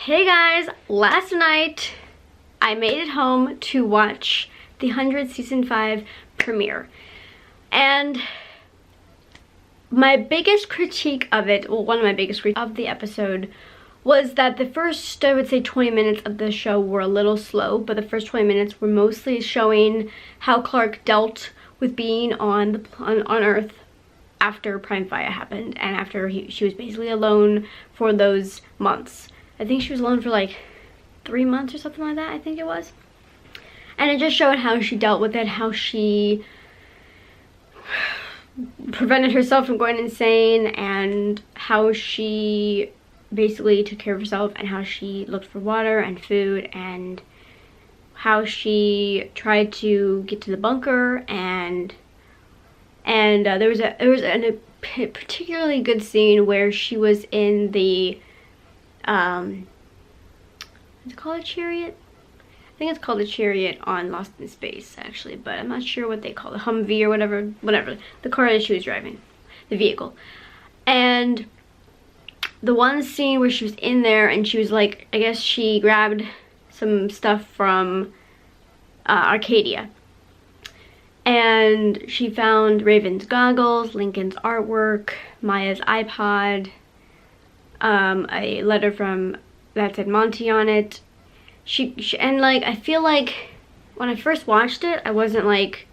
Hey guys, last night I made it home to watch the 100 season 5 premiere, and my biggest critique of it, well, one of my biggest critiques of the episode, was that the first, I would say, 20 minutes of the show were a little slow, but the first 20 minutes were mostly showing how Clarke dealt with being on Earth after Prime Fire happened, and after she was basically alone for those months. I think she was alone for like 3 months or something like that, I think it was. And it just showed how she dealt with it, how she prevented herself from going insane, and how she basically took care of herself, and how she looked for water and food, and how she tried to get to the bunker, and there was a particularly good scene where she was in the is it called a chariot? I think it's called a chariot on Lost in Space, actually, but I'm not sure what they call it. Humvee or whatever, the car that she was driving, the vehicle. And the one scene where she was in there and she was like, I guess she grabbed some stuff from Arcadia. And she found Raven's goggles, Lincoln's artwork, Maya's iPod, a letter from that said Monty on it. And like, I feel like when I first watched it, I wasn't like,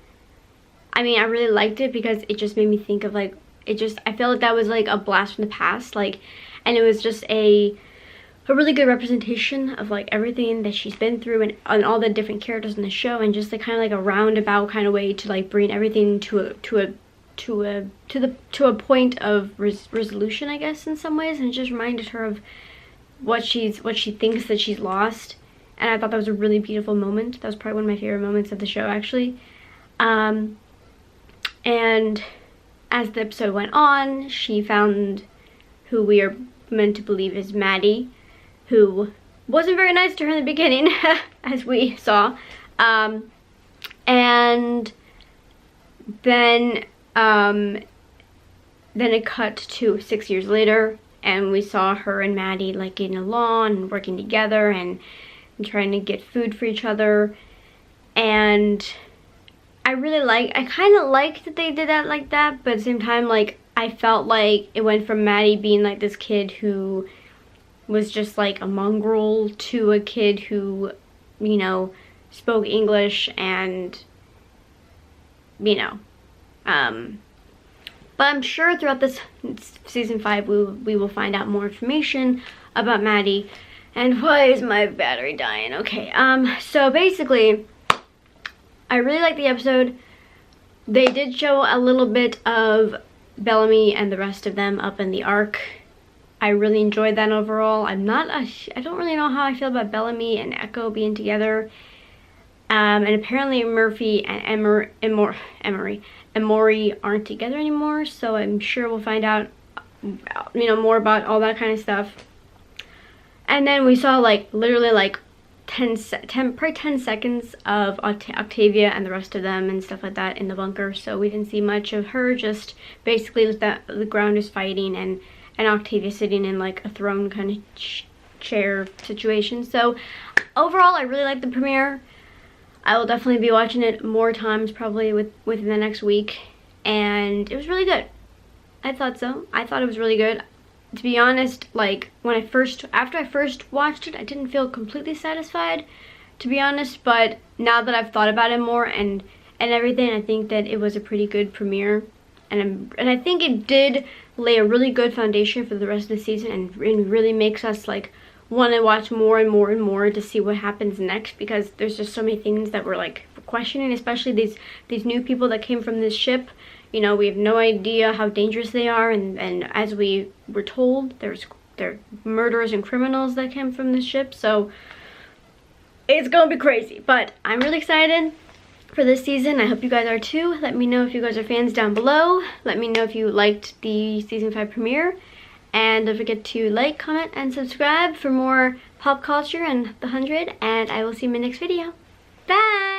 I mean, I really liked it because it just made me think of like, I felt like that was like a blast from the past, like, and it was just a really good representation of like everything that she's been through, and all the different characters in the show, and just like kind of like a roundabout kind of way to like bring everything to a point of resolution, I guess, in some ways. And it just reminded her of what she thinks that she's lost, and I thought that was a really beautiful moment. That was probably one of my favorite moments of the show, actually. And as the episode went on, she found who we are meant to believe is Maddie, who wasn't very nice to her in the beginning, as we saw. And then it cut to 6 years later, and we saw her and Maddie like getting along and working together and trying to get food for each other. And I kind of liked that they did that like that, but at the same time, like, I felt like it went from Maddie being like this kid who was just like a mongrel to a kid who, you know, spoke English, and, you know, but I'm sure throughout this season 5 we will find out more information about Maddie. And why is my battery dying? Okay, so basically, I really liked the episode. They did show a little bit of Bellamy and the rest of them up in the Ark. I really enjoyed that overall. I don't really know how I feel about Bellamy and Echo being together. And apparently Murphy and Emory aren't together anymore, so I'm sure we'll find out, you know, more about all that kind of stuff. And then we saw like literally like 10 seconds of Octavia and the rest of them and stuff like that in the bunker, so we didn't see much of her, just basically that the ground is fighting and Octavia sitting in like a throne kind of chair situation. So overall, I really liked the premiere. I will definitely be watching it more times, probably within the next week, and it was really good. I thought so. I thought it was really good. To be honest, like, after I first watched it, I didn't feel completely satisfied, to be honest, but now that I've thought about it more and everything, I think that it was a pretty good premiere, and I think it did lay a really good foundation for the rest of the season, and really makes us like want to watch more and more and more to see what happens next, because there's just so many things that we're like questioning, especially these new people that came from this ship. You know, we have no idea how dangerous they are, and as we were told, there are murderers and criminals that came from this ship, so it's gonna be crazy. But I'm really excited for this season. I hope you guys are too. Let me know if you guys are fans down below. Let me know if you liked the season 5 premiere, and don't forget to like, comment, and subscribe for more pop culture and the 100, and I will see you in my next video. Bye!